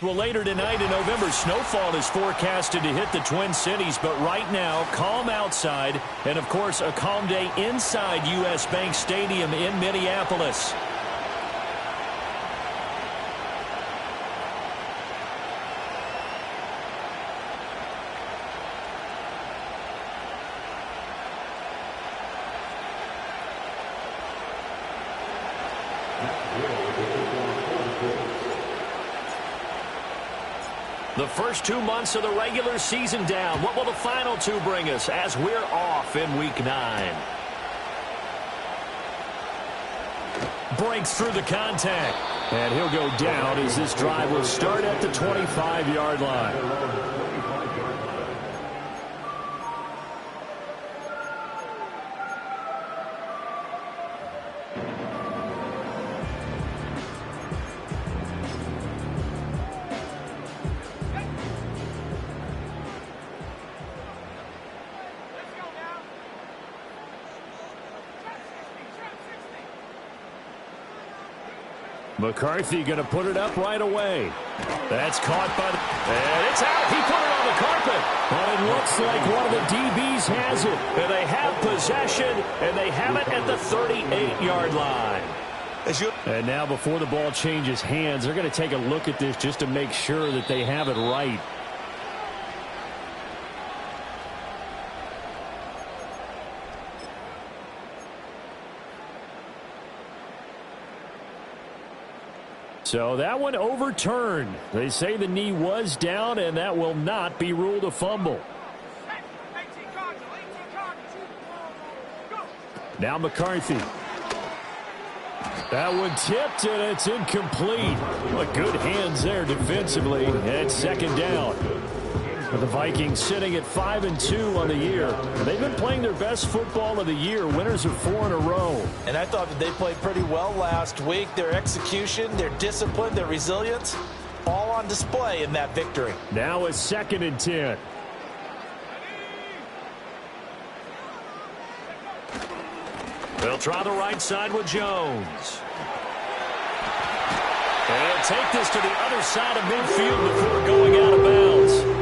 Well, later tonight in November, snowfall is forecasted to hit the Twin Cities, but right now, calm outside, and of course, a calm day inside U.S. Bank Stadium in Minneapolis. The first 2 months of the regular season down. What will the final two bring us as we're off in Week 9? Breaks through the contact. And he'll go down as this drive will start at the 25-yard line. McCarthy going to put it up right away. That's caught by the... And it's out. He put it on the carpet. But it looks like one of the DBs has it. And they have possession, and they have it at the 38-yard line. And now before the ball changes hands, they're going to take a look at this just to make sure that they have it right. So that one overturned. They say the knee was down, and that will not be ruled a fumble. Now McCarthy. That one tipped, and it's incomplete. But good hands there defensively. And second down. The Vikings sitting at 5-2 on the year. They've been playing their best football of the year. Winners of 4 in a row. And I thought that they played pretty well last week. Their execution, their discipline, their resilience, all on display in that victory. Now a 2nd and 10. They'll try the right side with Jones. And take this to the other side of midfield before going out of bounds.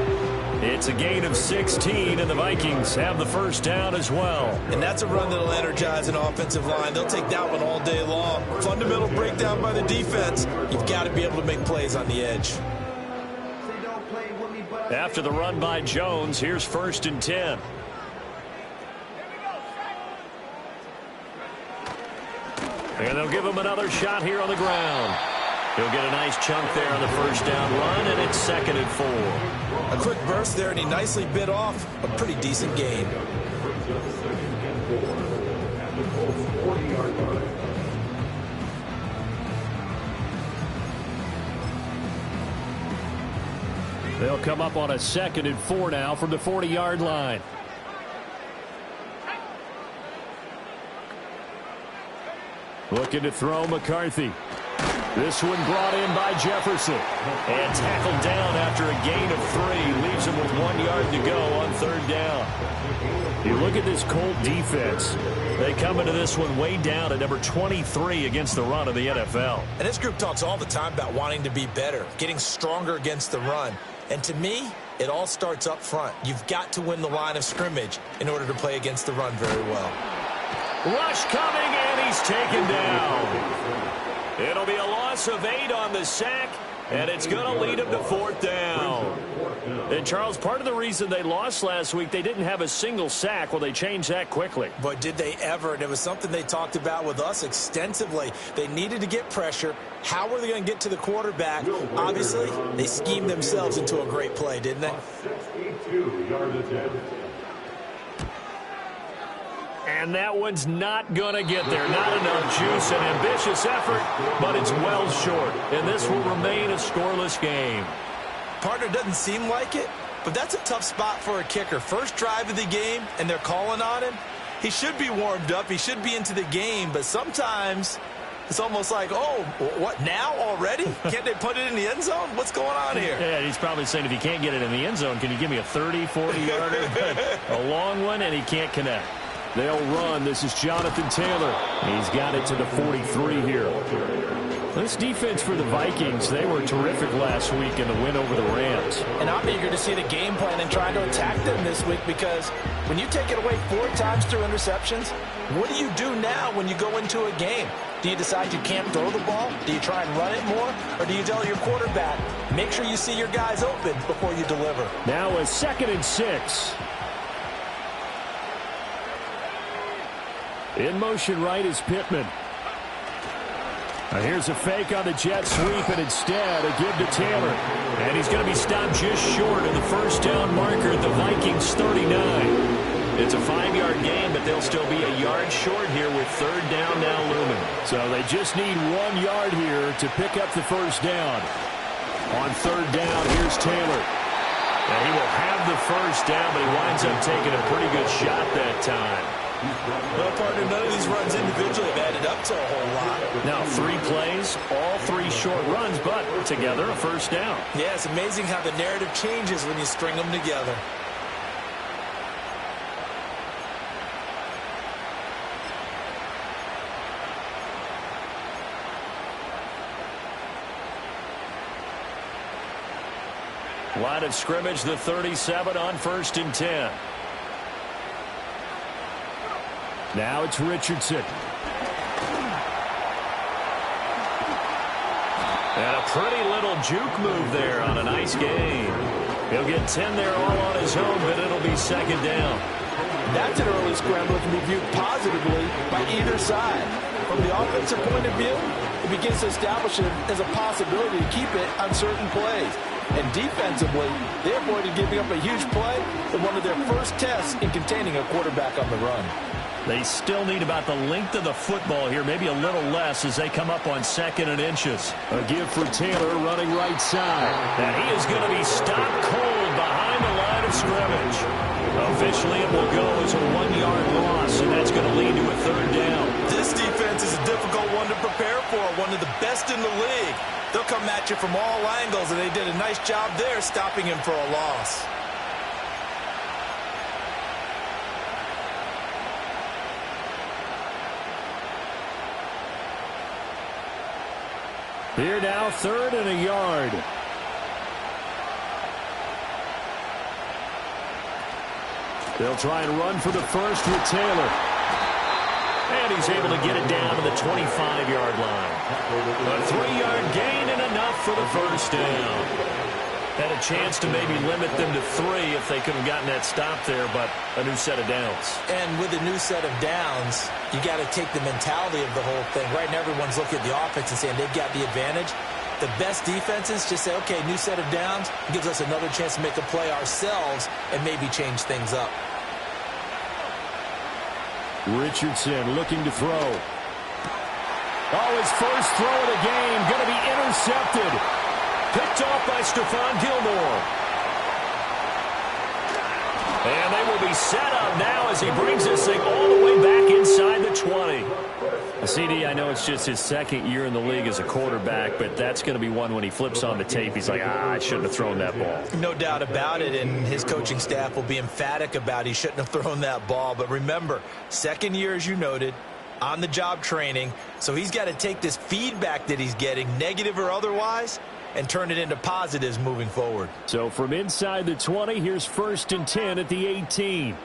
It's a gain of 16, and the Vikings have the first down as well. And that's a run that'll energize an offensive line. They'll take that one all day long. Fundamental breakdown by the defense. You've got to be able to make plays on the edge. After the run by Jones, here's 1st and 10. And they'll give him another shot here on the ground. He'll get a nice chunk there on the first down run, and it's 2nd and 4. A quick burst there, and he nicely bit off a pretty decent gain. They'll come up on a 2nd and 4 now from the 40-yard line. Looking to throw McCarthy. This one brought in by Jefferson. And tackled down after a gain of 3. Leaves him with 1 yard to go on 3rd down. You look at this Colt defense. They come into this one way down at number 23 against the run of the NFL. And this group talks all the time about wanting to be better, getting stronger against the run. And to me, it all starts up front. You've got to win the line of scrimmage in order to play against the run very well. Rush coming, and he's taken down. It'll be a loss of 8 on the sack, and it's going to lead him to 4th down. And, Charles, part of the reason they lost last week, they didn't have a single sack. Well, they changed that quickly. But did they ever? And it was something they talked about with us extensively. They needed to get pressure. How were they going to get to the quarterback? Obviously, they schemed themselves into a great play, didn't they? And that one's not going to get there. Not enough juice. An ambitious effort, but it's well short. And this will remain a scoreless game. Partner, doesn't seem like it, but that's a tough spot for a kicker. First drive of the game, and they're calling on him. He should be warmed up. He should be into the game, but sometimes it's almost like, oh, what, now already? Can't they put it in the end zone? What's going on here? Yeah, he's probably saying if you can't get it in the end zone, can you give me a 30, 40-yarder? A long one, and he can't connect. They'll run. This is Jonathan Taylor. He's got it to the 43 here. This defense for the Vikings, they were terrific last week in the win over the Rams. And I'm eager to see the game plan and try to attack them this week, because when you take it away 4 times through interceptions, what do you do now when you go into a game? Do you decide you can't throw the ball? Do you try and run it more? Or do you tell your quarterback, make sure you see your guys open before you deliver? Now a 2nd and 6. In motion right is Pittman. Now here's a fake on the jet sweep, and instead a give to Taylor. And he's going to be stopped just short of the first down marker at the Vikings 39. It's a 5-yard gain, but they'll still be a yard short here with 3rd down now looming. So they just need 1 yard here to pick up the first down. On 3rd down, here's Taylor. And he will have the first down, but he winds up taking a pretty good shot that time. Well, partner, none of these runs individually have added up to a whole lot. Now 3 plays, all 3 short runs, but together a first down. Yeah, it's amazing how the narrative changes when you string them together. Line of scrimmage, the 37 on 1st and 10. Now it's Richardson. And a pretty little juke move there on a nice game. He'll get 10 there all on his own, but it'll be 2nd down. That's an early scramble that can be viewed positively by either side. From the offensive point of view, it begins to establish it as a possibility to keep it on certain plays. And defensively, they avoided giving up a huge play in one of their first tests in containing a quarterback on the run. They still need about the length of the football here, maybe a little less as they come up on 2nd and inches. A give for Taylor running right side. And he is going to be stopped cold behind the line of scrimmage. Officially, it will go as a 1-yard loss, and that's going to lead to a 3rd down. This defense is a difficult one to prepare for, one of the best in the league. They'll come at you from all angles, and they did a nice job there stopping him for a loss. Here now, 3rd and a yard. They'll try and run for the first with Taylor. And he's able to get it down to the 25-yard line. A 3-yard gain and enough for the first down. Had a chance to maybe limit them to 3 if they could have gotten that stop there, but a new set of downs. And with a new set of downs, you got to take the mentality of the whole thing. Right now, everyone's looking at the offense and saying they've got the advantage. The best defenses just say, okay, new set of downs gives us another chance to make a play ourselves and maybe change things up. Richardson looking to throw. Oh, his first throw of the game going to be intercepted. Picked off by Stephon Gilmore. And they will be set up now as he brings this thing all the way back inside the 20. CD, I know it's just his 2nd year in the league as a quarterback, but that's going to be one when he flips on the tape. He's like, I shouldn't have thrown that ball. No doubt about it, and his coaching staff will be emphatic about he shouldn't have thrown that ball. But remember, 2nd year, as you noted, on-the-job training, so he's got to take this feedback that he's getting, negative or otherwise, and turn it into positives moving forward. So from inside the 20, here's 1st and 10 at the 18.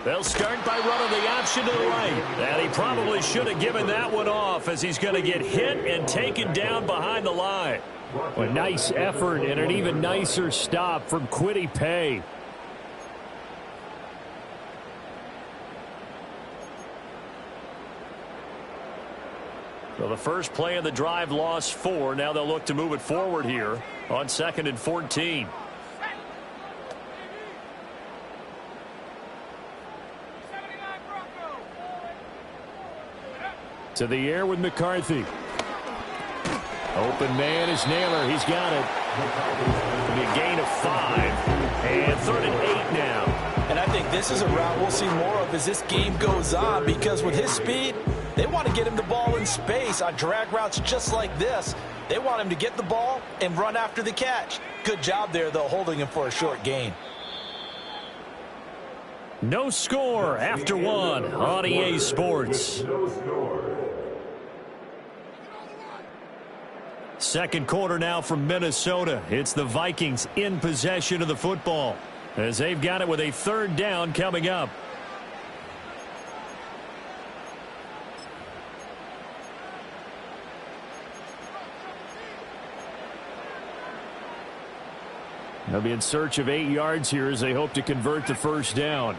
They'll start by running the option to the right. And he probably should have given that one off as he's going to get hit and taken down behind the line. A nice effort and an even nicer stop from Kwity Paye. So the first play of the drive lost 4. Now they'll look to move it forward here on 2nd and 14. To the air with McCarthy. Open man is Naylor. He's got it. It'll be a gain of 5. And 3rd and 8 now. And I think this is a route we'll see more of as this game goes on, because with his speed, they want to get him the ball in space on drag routes just like this. They want him to get the ball and run after the catch. Good job there, though, holding him for a short gain. No score after one on EA Sports. Second quarter now from Minnesota. It's the Vikings in possession of the football as they've got it with a third down coming up. They'll be in search of 8 yards here as they hope to convert the first down.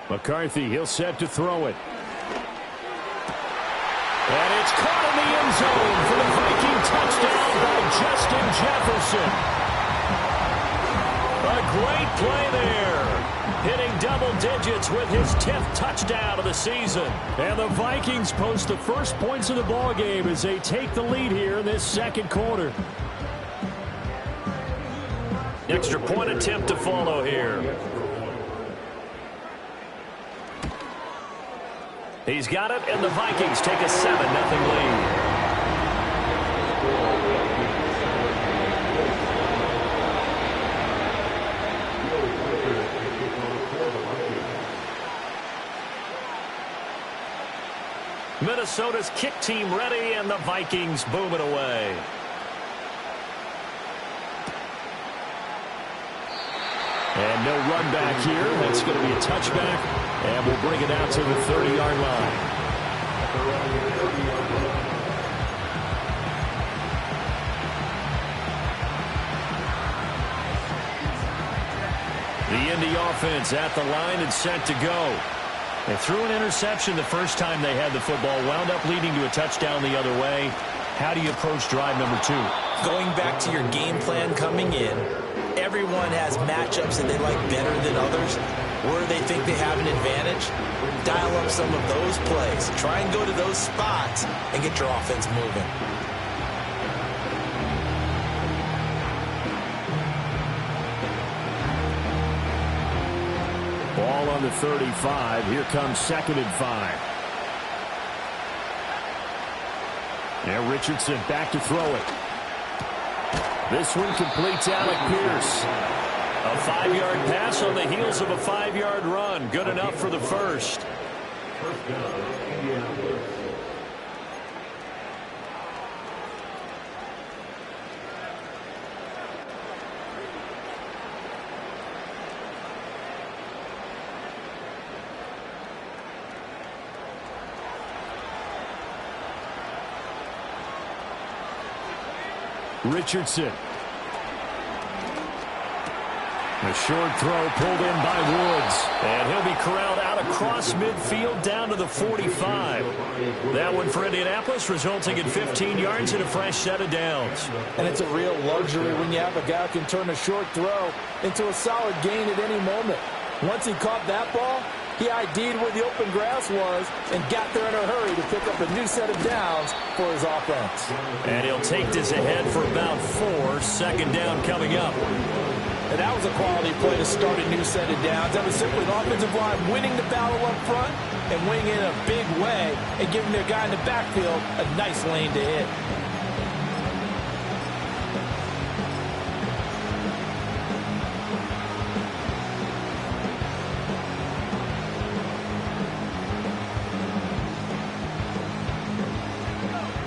McCarthy, he'll set to throw it. And it's caught in the end zone for the Viking touchdown by Justin Jefferson. A great play there. Hitting double digits with his 10th touchdown of the season. And the Vikings post the first points of the ball game as they take the lead here in this second quarter. Extra point attempt to follow here. He's got it, and the Vikings take a 7-0 lead. Minnesota's kick team ready, and the Vikings boom it away. And no run back here. That's going to be a touchback, and we'll bring it out to the 30-yard line. The Indy offense at the line and set to go. They threw an interception the first time they had the football, wound up leading to a touchdown the other way. How do you approach drive number 2? Going back to your game plan coming in, everyone has matchups that they like better than others, where they think they have an advantage. Dial up some of those plays. Try and go to those spots and get your offense moving. Ball on the 35. Here comes 2nd and 5. Now Richardson back to throw it. This one completes Alec Pierce. A 5-yard pass on the heels of a 5-yard run. Good enough for the first. First down, Indianapolis. Richardson. A short throw pulled in by Woods. And he'll be corralled out across midfield down to the 45. That one for Indianapolis, resulting in 15 yards and a fresh set of downs. And it's a real luxury when you have a guy who can turn a short throw into a solid gain at any moment. Once he caught that ball, he ID'd where the open grass was and got there in a hurry to pick up a new set of downs for his offense. And he'll take this ahead for about 4. Second down coming up. And that was a quality play to start a new set of downs. That was simply the offensive line winning the battle up front and winning in a big way and giving their guy in the backfield a nice lane to hit.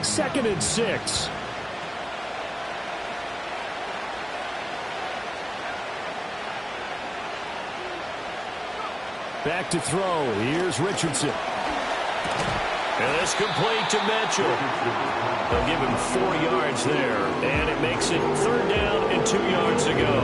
Second and 6. Back to throw. Here's Richardson. And it's complete to Mitchell. They'll give him 4 yards there. And it makes it 3rd down and 2 yards to go.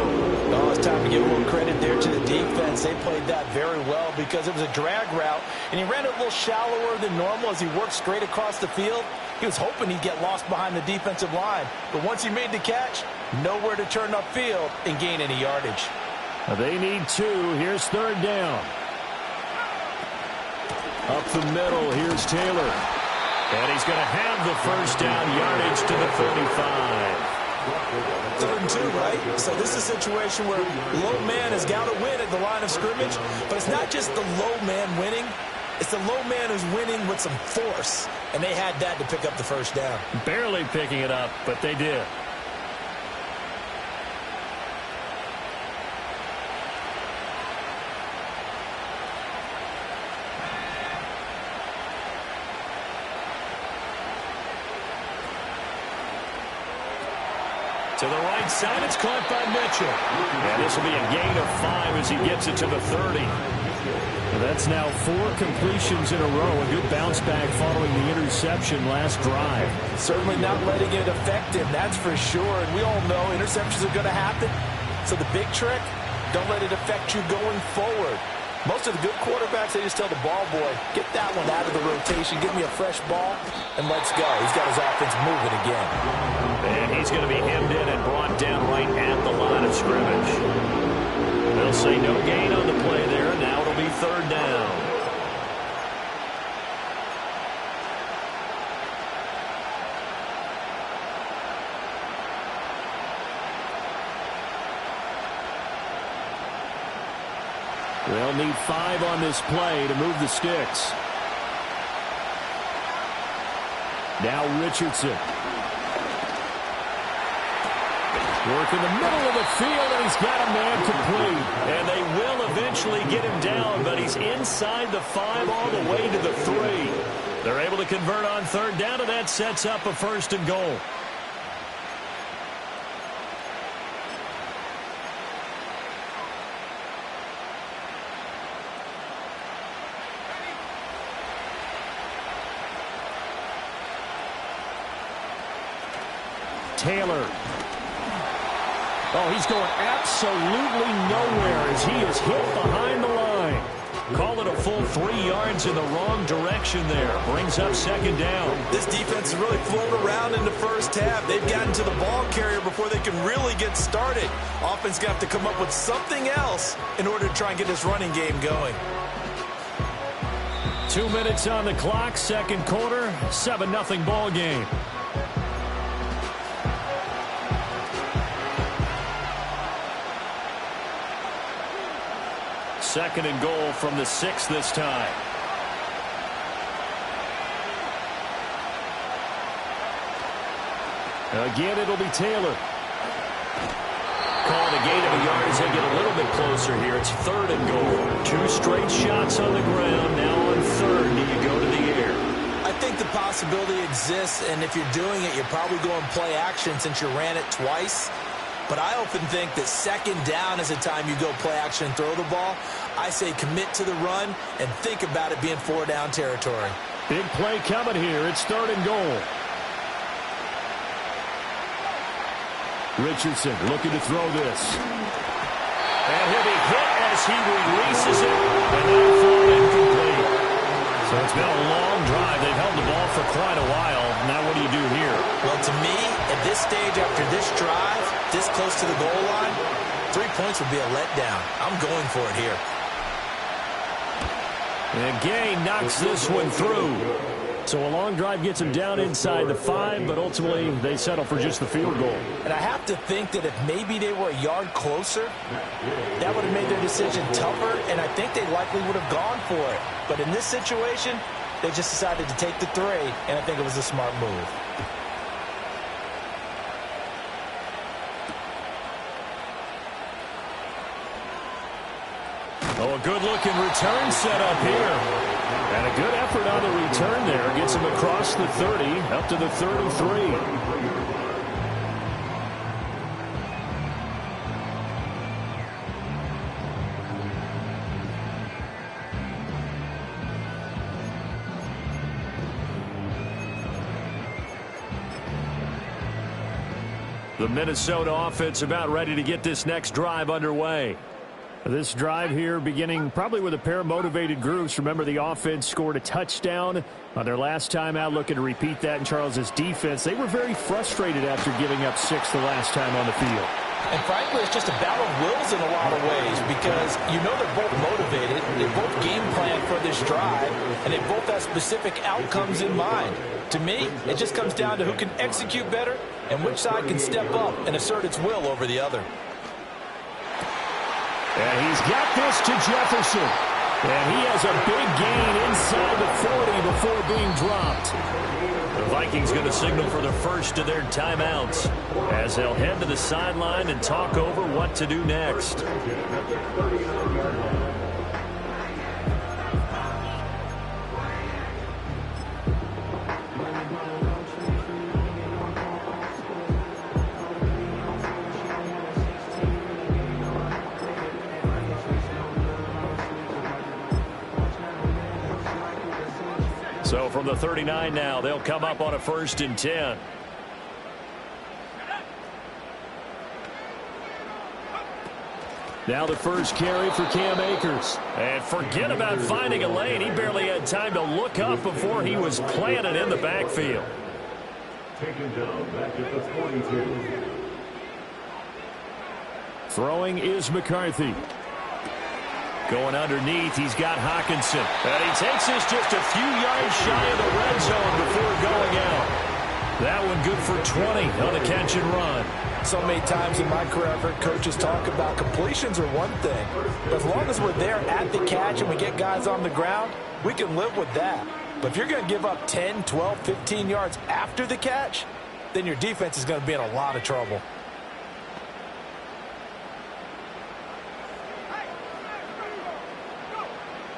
Oh, it's time to give a little credit there to the defense. They played that very well because it was a drag route, and he ran it a little shallower than normal as he worked straight across the field. He was hoping he'd get lost behind the defensive line. But once he made the catch, nowhere to turn upfield and gain any yardage. They need 2. Here's 3rd down. Up the middle, here's Taylor. And he's going to have the first down, yardage to the 35. 3rd and 2, right? So this is a situation where low man has got to win at the line of scrimmage. But it's not just the low man winning. It's the low man who's winning with some force, and they had that to pick up the first down. Barely picking it up, but they did. To the right side, it's caught by Mitchell. And this will be a gain of 5 as he gets it to the 30. That's now 4 completions in a row. A good bounce back following the interception last drive. Certainly not letting it affect him, that's for sure. And we all know interceptions are going to happen. So the big trick, don't let it affect you going forward. Most of the good quarterbacks, they just tell the ball boy, get that one out of the rotation, give me a fresh ball, and let's go. He's got his offense moving again. And he's going to be hemmed in and brought down right at the line of scrimmage. They'll say no gain on the play there, and now it'll be 3rd down. They'll need 5 on this play to move the sticks. Now Richardson. Work in the middle of the field, and he's got a man complete. And they will eventually get him down, but he's inside the 5 all the way to the 3. They're able to convert on 3rd down, and that sets up a 1st and goal. Taylor. Oh, he's going absolutely nowhere as he is hit behind the line. Call it a full 3 yards in the wrong direction there. Brings up 2nd down. This defense has really flown around in the first half. They've gotten to the ball carrier before they can really get started. Offense got to come up with something else in order to try and get this running game going. 2 minutes on the clock, 2nd quarter, 7-0 ball game. Second and goal from the 6 this time. Again, it'll be Taylor. Calling a gain of a yard as they get a little bit closer here. It's 3rd and goal. 2 straight shots on the ground. Now on 3rd, do you go to the air? I think the possibility exists, and if you're doing it, you're probably going play action since you ran it twice. But I often think that 2nd down is the time you go play action and throw the ball. I say commit to the run and think about it being 4-down territory. Big play coming here. It's 3rd and goal. Richardson looking to throw this. And he'll be hit as he releases it. And that'll fall incomplete. So it's been a long drive. They've held the ball for quite a while. Now what do you do here? Well, to me, at this stage after this drive, this close to the goal line, 3 points would be a letdown. I'm going for it here. And Gay knocks this one through. So a long drive gets him down inside the 5, but ultimately they settle for just the field goal. And I have to think that if maybe they were a yard closer, that would have made their decision tougher, and I think they likely would have gone for it. But in this situation, they just decided to take the 3, and I think it was a smart move. Oh, a good-looking return set up here. And a good effort on the return there. Gets him across the 30, up to the 33. The Minnesota offense about ready to get this next drive underway. This drive here beginning probably with a pair of motivated groups. Remember, the offense scored a touchdown on their last time out, looking to repeat that in Charles's defense. They were very frustrated after giving up 6 the last time on the field. And frankly, it's just a battle of wills in a lot of ways because you know they're both motivated, they both game plan for this drive, and they both have specific outcomes in mind. To me, it just comes down to who can execute better and which side can step up and assert its will over the other. And he's got this to Jefferson. And he has a big gain inside the 40 before being dropped. The Vikings going to signal for the first of their timeouts as they'll head to the sideline and talk over what to do next. So from the 39 now, they'll come up on a 1st and 10. Now the first carry for Cam Akers. And forget about finding a lane. He barely had time to look up before he was planted in the backfield. Taken down back at the 42. Throwing is McCarthy. Going underneath, he's got Hockenson. And he takes this just a few yards shy of the red zone before going out. That one good for 20 on the catch and run. So many times in my career, I've heard coaches talk about completions are one thing. But as long as we're there at the catch and we get guys on the ground, we can live with that. But if you're going to give up 10, 12, 15 yards after the catch, then your defense is going to be in a lot of trouble.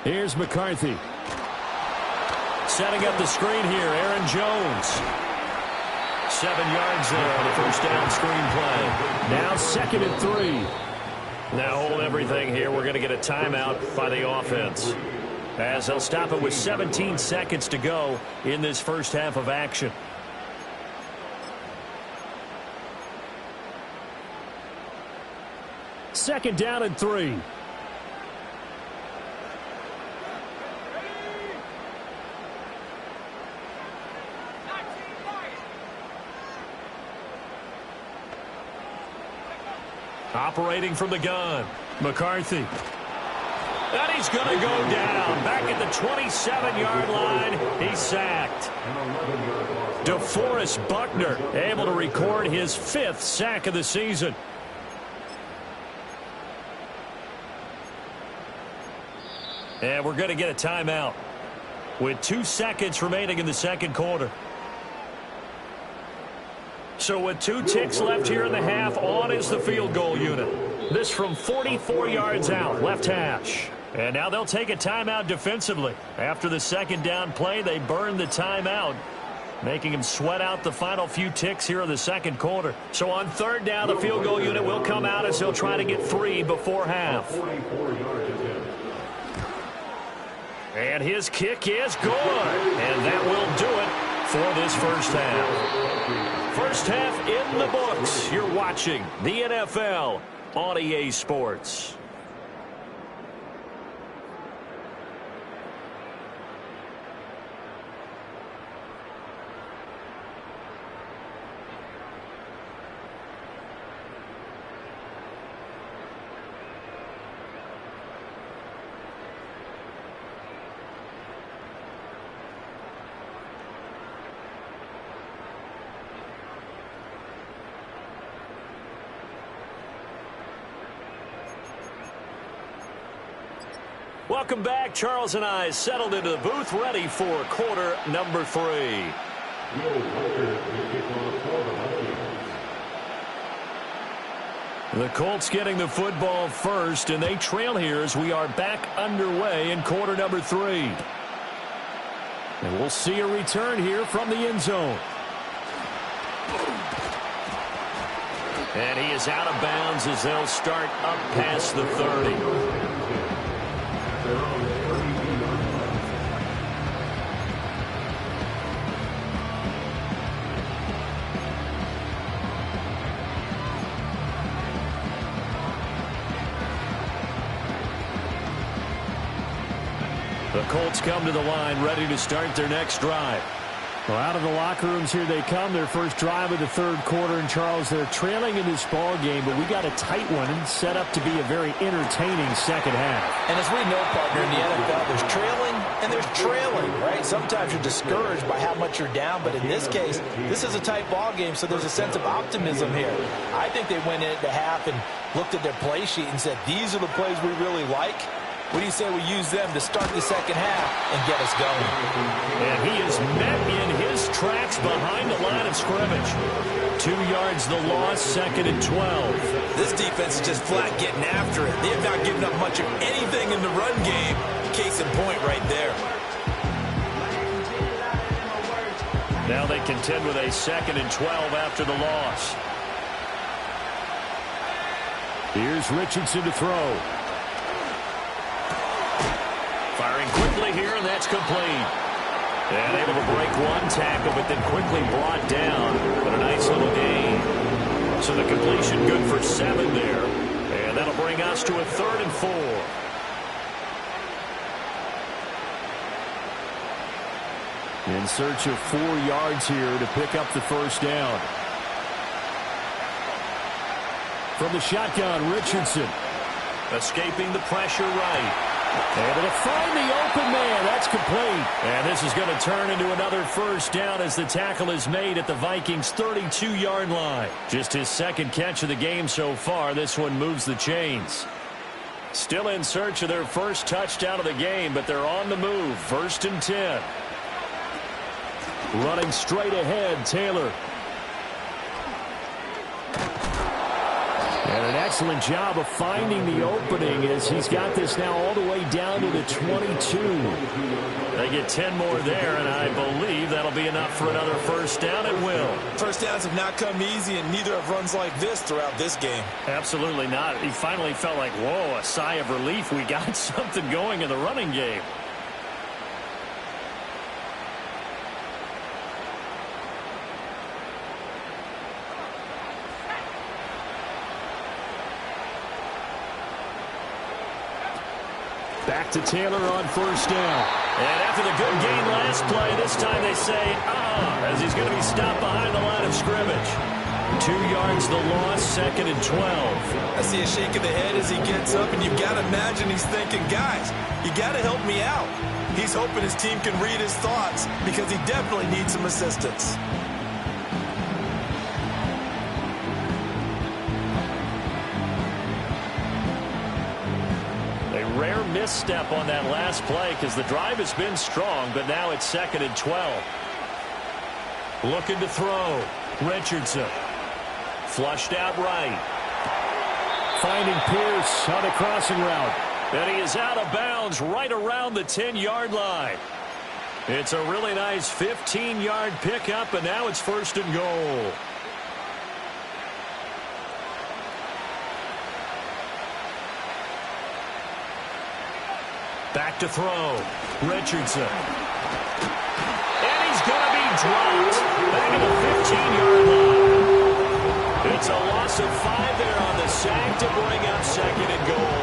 Here's McCarthy. Setting up the screen here, Aaron Jones. 7 yards there on the first down screen play. Now 2nd and 3. Now hold everything here. We're going to get a timeout by the offense, as they'll stop it with 17 seconds to go in this first half of action. Second down and 3. Operating from the gun, McCarthy. And he's going to go down. Back at the 27-yard line, he's sacked. DeForest Buckner able to record his 5th sack of the season. And we're going to get a timeout with 2 seconds remaining in the second quarter. So with 2 ticks left here in the half, on is the field goal unit. This from 44 yards out, left hash. And now they'll take a timeout defensively. After the second down play, they burn the timeout, making him sweat out the final few ticks here in the second quarter. So on 3rd down, the field goal unit will come out as they'll try to get 3 before half. And his kick is good. And that will do it for this first half. First half in the books. You're watching the NFL on EA Sports. Welcome back. Charles and I settled into the booth, ready for quarter number 3. The Colts getting the football first, and they trail here as we are back underway in quarter number 3. And we'll see a return here from the end zone. And he is out of bounds as they'll start up past the 30. The Colts come to the line, ready to start their next drive. Well, out of the locker rooms here they come, their first drive of the third quarter. And, Charles, they're trailing in this ball game, but we got a tight one and set up to be a very entertaining second half. And as we know, partner, in the NFL, there's trailing and there's trailing, right? Sometimes you're discouraged by how much you're down, but in this case, this is a tight ball game, so there's a sense of optimism here. I think they went in at the half and looked at their play sheet and said, these are the plays we really like. What do you say we use them to start the second half and get us going? And he is met in his tracks behind the line of scrimmage. 2 yards the loss, 2nd and 12. This defense is just flat getting after it. They have not given up much of anything in the run game. Case in point right there. Now they contend with a 2nd and 12 after the loss. Here's Richardson to throw. Firing quickly here, and that's complete. And able to break one tackle, but then quickly brought down. But a nice little gain. So the completion good for 7 there. And that'll bring us to a 3rd and 4. In search of 4 yards here to pick up the first down. From the shotgun, Richardson. Escaping the pressure right. Able to find the open man. That's complete. And this is going to turn into another first down as the tackle is made at the Vikings' 32-yard line. Just his 2nd catch of the game so far. This one moves the chains. Still in search of their first touchdown of the game, but they're on the move. 1st and 10. Running straight ahead, Taylor. And an excellent job of finding the opening as he's got this now all the way down to the 22. They get 10 more there, and I believe that'll be enough for another first down. It will. First downs have not come easy, and neither have runs like this throughout this game. Absolutely not. He finally felt like, whoa, a sigh of relief. We got something going in the running game. Back to Taylor on first down. And after the good gain last play, this time they say, as he's going to be stopped behind the line of scrimmage. 2 yards the loss, 2nd and 12. I see a shake of the head as he gets up, and you've got to imagine he's thinking, guys, you got to help me out. He's hoping his team can read his thoughts because he definitely needs some assistance. Rare misstep on that last play because the drive has been strong, but now it's 2nd and 12. Looking to throw. Richardson. Flushed out right. Finding Pierce on a crossing route. And he is out of bounds right around the 10-yard line. It's a really nice 15-yard pickup, and now it's 1st and goal. Back to throw. Richardson. And he's going to be dropped back at the 15-yard line. It's a loss of 5 there on the sack to bring up 2nd and goal.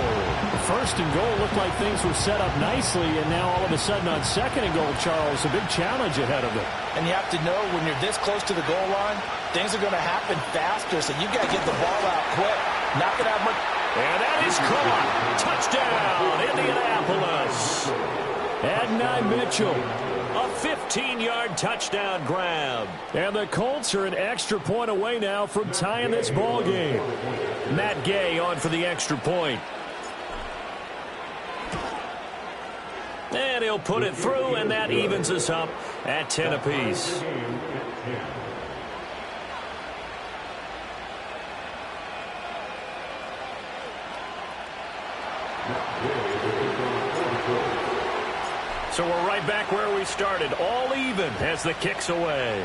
The 1st and goal looked like things were set up nicely, and now all of a sudden on 2nd and goal, Charles, a big challenge ahead of them. And you have to know when you're this close to the goal line, things are going to happen faster, so you've got to get the ball out quick. Not going to have much. And that is caught. Touchdown, Indianapolis. Adonai Mitchell, a 15-yard touchdown grab. And the Colts are an extra point away now from tying this ball game. Matt Gay on for the extra point. And he'll put it through, and that evens us up at 10 apiece. So we're right back where we started, all even as the kick's away.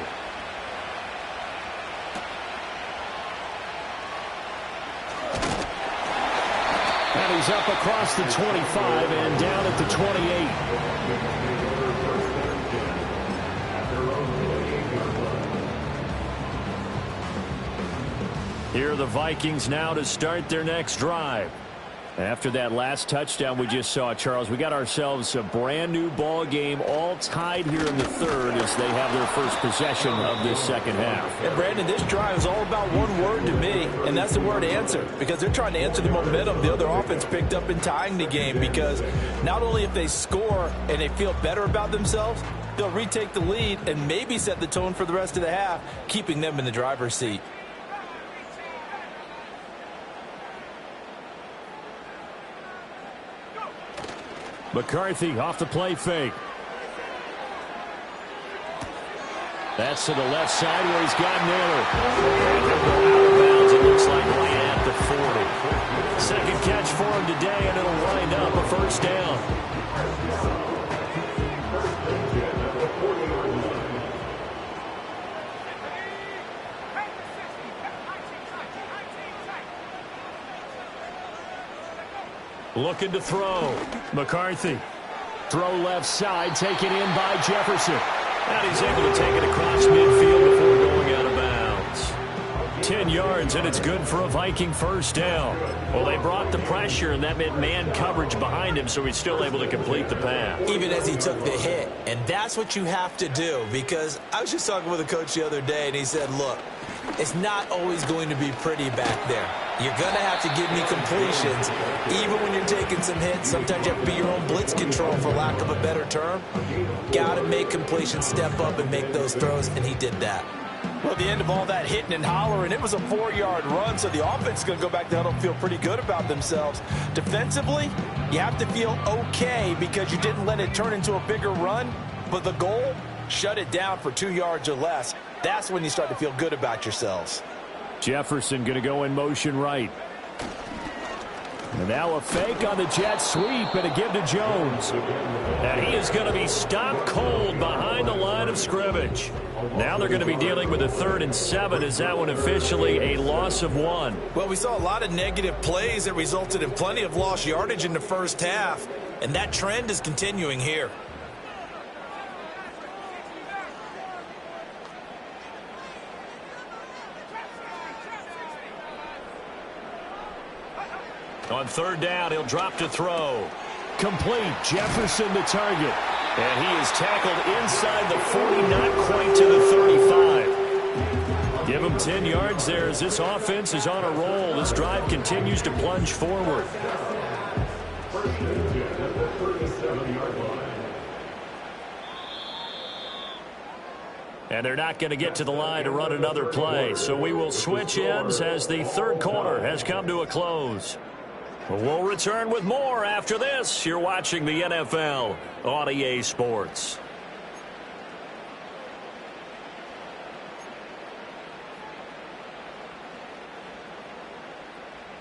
And he's up across the 25 and down at the 28. Here are the Vikings now to start their next drive. After that last touchdown we just saw, Charles, we got ourselves a brand new ball game, all tied here in the 3rd as they have their first possession of this second half. And Brandon, this drive is all about one word to me, and that's the word answer, because they're trying to answer the momentum the other offense picked up in tying the game, because not only if they score and they feel better about themselves, they'll retake the lead and maybe set the tone for the rest of the half, keeping them in the driver's seat. McCarthy off the play fake. That's to the left side where he's got Naylor. And he'll go out of bounds, it looks like, right at the 40. Second catch for him today, and it'll wind up a first down. Looking to throw. McCarthy. Throw left side, taken in by Jefferson. And he's able to take it across midfield before going out of bounds. 10 yards, and it's good for a Viking first down. Well, they brought the pressure, and that meant man coverage behind him, so he's still able to complete the pass. Even as he took the hit. And that's what you have to do, because I was just talking with a coach the other day, and he said, look, it's not always going to be pretty back there. You're going to have to give me completions. Even when you're taking some hits, sometimes you have to be your own blitz control, for lack of a better term. Got to make completions, step up and make those throws, and he did that. Well, at the end of all that hitting and hollering, it was a 4-yard run, so the offense is going to go back to the huddle and feel pretty good about themselves. Defensively, you have to feel okay because you didn't let it turn into a bigger run, but the goal, shut it down for 2 yards or less. That's when you start to feel good about yourselves. Jefferson going to go in motion right. And now a fake on the jet sweep and a give to Jones. And he is going to be stopped cold behind the line of scrimmage. Now they're going to be dealing with a 3rd and 7. Is that one officially a loss of 1? Well, we saw a lot of negative plays that resulted in plenty of lost yardage in the first half. And that trend is continuing here. On 3rd down, he'll drop to throw. Complete. Jefferson the target. And he is tackled inside the 40, not quite to the 35. Give him 10 yards there as this offense is on a roll. This drive continues to plunge forward. And they're not going to get to the line to run another play. So we will switch ends as the 3rd quarter has come to a close. We'll return with more after this. You're watching the NFL on EA Sports.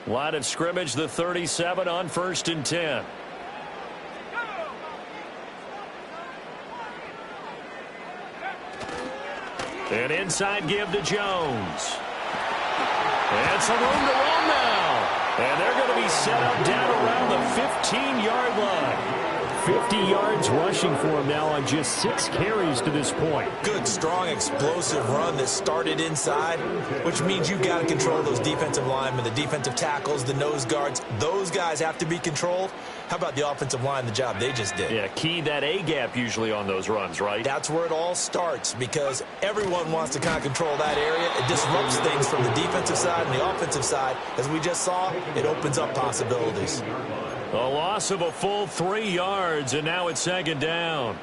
Line of scrimmage, the 37 on 1st and 10. An inside give to Jones. And some room to run now. And they're going to be set up down around the 15-yard line. 50 yards rushing for him now on just 6 carries to this point. Good, strong, explosive run that started inside, which means you've got to control those defensive linemen, the defensive tackles, the nose guards. Those guys have to be controlled. How about the offensive line, the job they just did? Yeah, key that A-gap usually on those runs, right? That's where it all starts because everyone wants to kind of control that area. It disrupts things from the defensive side and the offensive side. As we just saw, it opens up possibilities. A loss of a full 3 yards, and now it's 2nd down.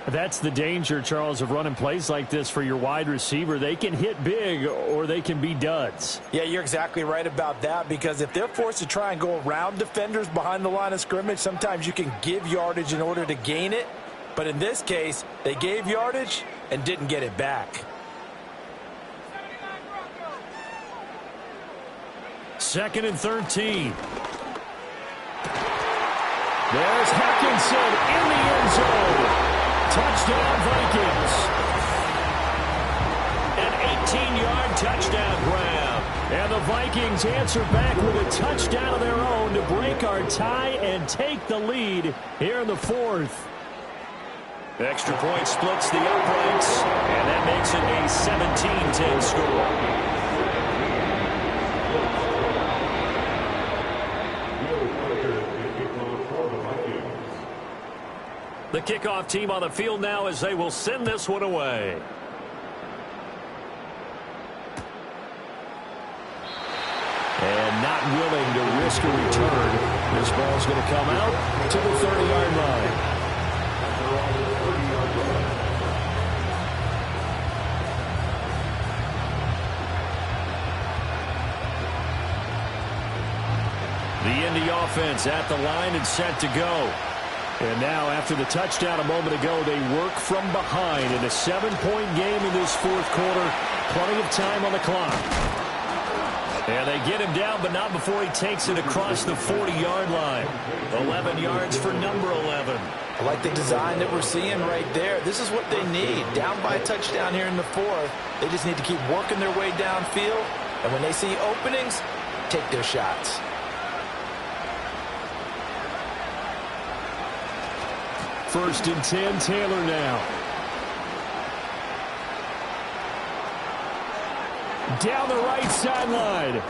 That's the danger, Charles, of running plays like this for your wide receiver. They can hit big or they can be duds. Yeah, you're exactly right about that because if they're forced to try and go around defenders behind the line of scrimmage, sometimes you can give yardage in order to gain it. But in this case, they gave yardage and didn't get it back. 2nd and 13. There's Hawkinson in the end zone. Touchdown, Vikings. An 18-yard touchdown grab. And the Vikings answer back with a touchdown of their own to break our tie and take the lead here in the 4th. Extra point splits the uprights, and that makes it a 17-10 score. The kickoff team on the field now as they will send this one away. And not willing to risk a return. This ball's going to come out to the 30-yard line. The Indy offense at the line and set to go. And now, after the touchdown a moment ago, they work from behind in a 7-point game in this fourth quarter. Plenty of time on the clock. And they get him down, but not before he takes it across the 40-yard line. 11 yards for number 11. I like the design that we're seeing right there. This is what they need. Down by a touchdown here in the fourth. They just need to keep working their way downfield. And when they see openings, take their shots. First and 10, Taylor now. Down the right sideline.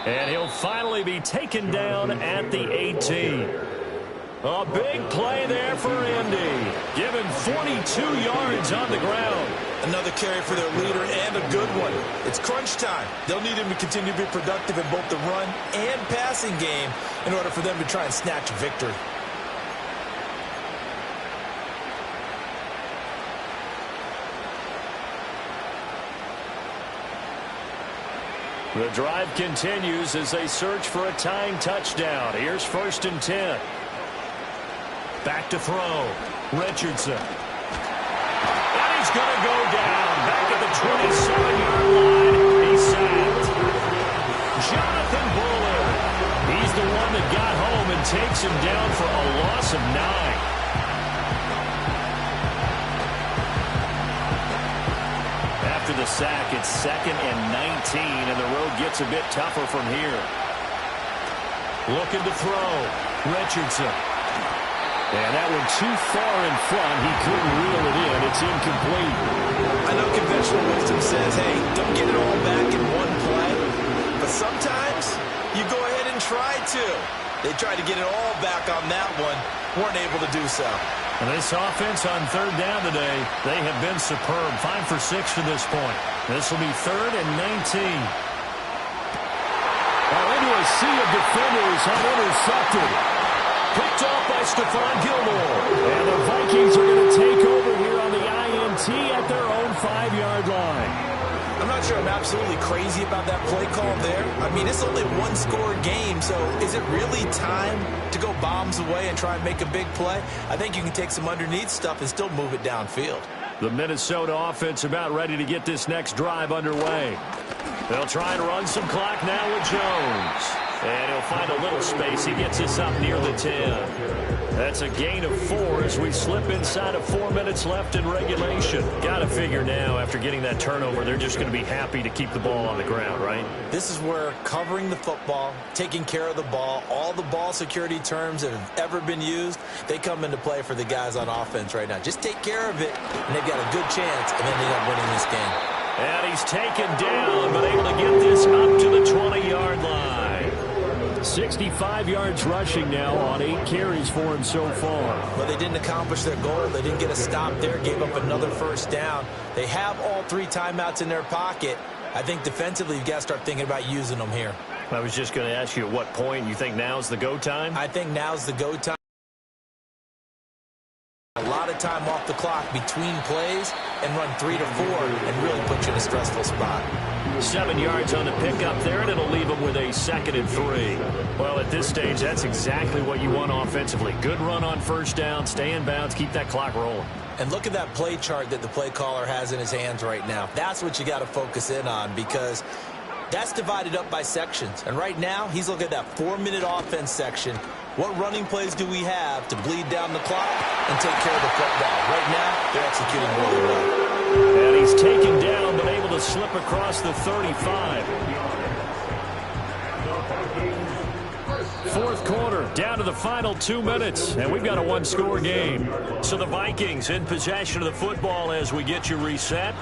And he'll finally be taken down at the 18. A big play there for Indy. Given 42 yards on the ground. Another carry for their leader and a good one. It's crunch time. They'll need him to continue to be productive in both the run and passing game in order for them to try and snatch a victory. The drive continues as they search for a tying touchdown. Here's first and 10. Back to throw. Richardson. And he's going to go down. Back at the 27-yard line. He's sacked. Jonathan Bullard. He's the one that got home and takes him down for a loss of 9. After the sack, it's 2nd and 19, and the road gets a bit tougher from here. Looking to throw. Richardson. And that one too far in front. He couldn't reel it in. It's incomplete. I know conventional wisdom says, hey, don't get it all back in one play. But sometimes you go ahead and try to. They tried to get it all back on that one. Weren't able to do so. And this offense on third down today, they have been superb. 5 for 6 to this point. This will be 3rd and 19. Into a sea of defenders, unintercepted. Picked off by Stephon Gilmore. And the Vikings are going to take over here on the INT at their own 5-yard line. I'm not sure I'm absolutely crazy about that play call there. I mean, it's only a one-score game, so is it really time to go bombs away and try and make a big play? I think you can take some underneath stuff and still move it downfield. The Minnesota offense about ready to get this next drive underway. They'll try and run some clock now with Jones. And he'll find a little space. He gets us up near the 10. That's a gain of 4 as we slip inside of 4 minutes left in regulation. Got to figure now, after getting that turnover, they're just going to be happy to keep the ball on the ground, right? This is where covering the football, taking care of the ball, all the ball security terms that have ever been used, they come into play for the guys on offense right now. Just take care of it, and they've got a good chance, and then they end up winning this game. And he's taken down, but able to get this up to the 20-yard line. 65 yards rushing now on 8 carries for him so far. But they didn't accomplish their goal. They didn't get a stop there, gave up another first down. They have all 3 timeouts in their pocket. I think defensively you've got to start thinking about using them here. I was just going to ask you at what point you think now's the go time? I think now's the go time. A lot of time off the clock between plays and run 3 to 4 and really put you in a stressful spot. 7 yards on the pickup there, and it'll leave them with a 2nd and 3. Well, at this stage, that's exactly what you want offensively. Good run on first down, stay in bounds, keep that clock rolling. And look at that play chart that the play caller has in his hands right now. That's what you got to focus in on, because that's divided up by sections. And right now, he's looking at that 4-minute offense section. What running plays do we have to bleed down the clock and take care of the football? Right now, they're executing really well. And he's taken down, but able to slip across the 35. Fourth quarter, down to the final 2 minutes, and we've got a one-score game. So the Vikings in possession of the football as we get you reset.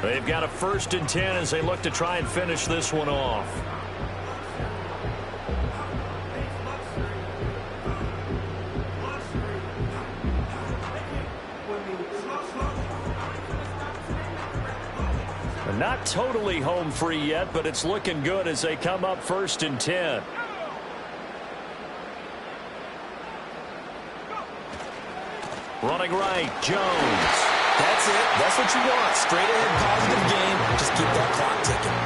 They've got a 1st and 10 as they look to try and finish this one off. Not totally home free yet, but it's looking good as they come up 1st and 10. Running right, Jones. That's it. That's what you want. Straight ahead, positive game. Just keep that clock ticking.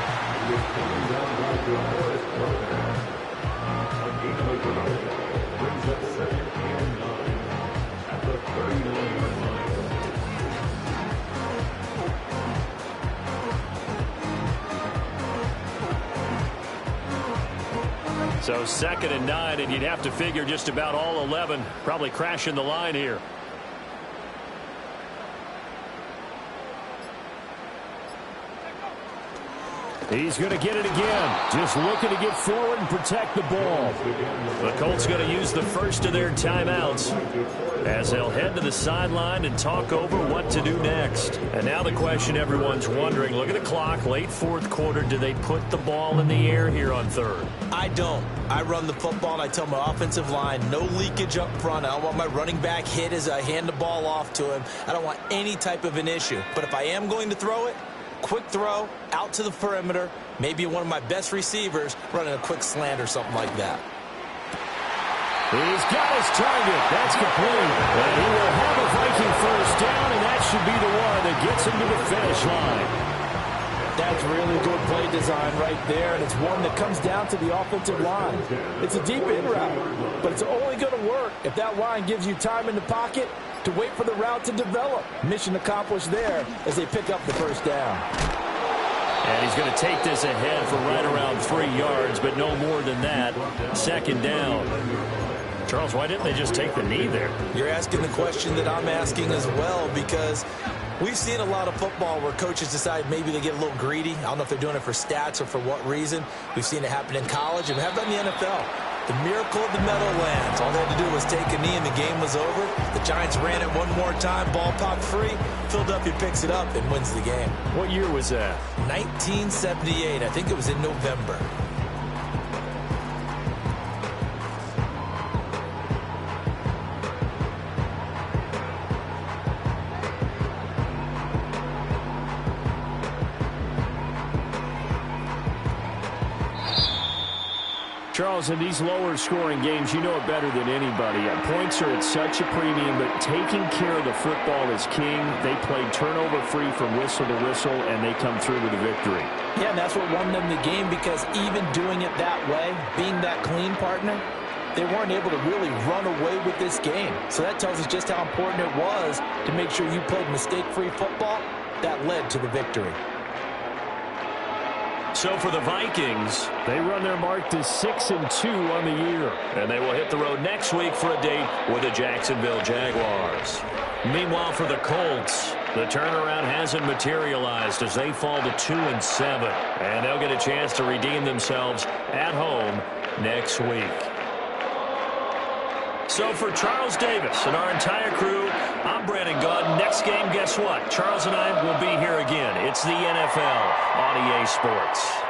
So 2nd and 9, and you'd have to figure just about all 11 probably crashing the line here. He's going to get it again. Just looking to get forward and protect the ball. The Colts going to use the first of their timeouts as they'll head to the sideline and talk over what to do next. And now the question everyone's wondering, look at the clock, late 4th quarter, do they put the ball in the air here on 3rd? I don't. I run the football and I tell my offensive line, no leakage up front. I don't want my running back hit as I hand the ball off to him. I don't want any type of an issue. But if I am going to throw it, quick throw out to the perimeter, maybe one of my best receivers running a quick slant or something like that. He's got his target. That's complete. And he will have a Viking first down, and that should be the one that gets him to the finish line. That's really good play design right there, and it's one that comes down to the offensive line. It's a deep in route, but it's only going to work if that line gives you time in the pocket to wait for the route to develop. Mission accomplished there as they pick up the first down. And he's going to take this ahead for right around 3 yards, but no more than that. 2nd down. Charles, why didn't they just take the knee there? You're asking the question that I'm asking as well, because we've seen a lot of football where coaches decide maybe they get a little greedy. I don't know if they're doing it for stats or for what reason. We've seen it happen in college, and we have done in the NFL. The miracle of the Meadowlands. All they had to do was take a knee, and the game was over. The Giants ran it one more time. Ball popped free. Philadelphia picks it up and wins the game. What year was that? 1978. I think it was in November. Charles, in these lower scoring games, you know it better than anybody. Points are at such a premium, but taking care of the football is king. They played turnover free from whistle to whistle, and they come through with a victory. Yeah, and that's what won them the game, because even doing it that way, being that clean partner, they weren't able to really run away with this game. So that tells us just how important it was to make sure you played mistake-free football. That led to the victory. So for the Vikings, they run their mark to 6-2 on the year. And they will hit the road next week for a date with the Jacksonville Jaguars. Meanwhile, for the Colts, the turnaround hasn't materialized as they fall to 2-7. And they'll get a chance to redeem themselves at home next week. So for Charles Davis and our entire crew, I'm Brandon Gaudin. Next game, guess what? Charles and I will be here again. It's the NFL on EA Sports.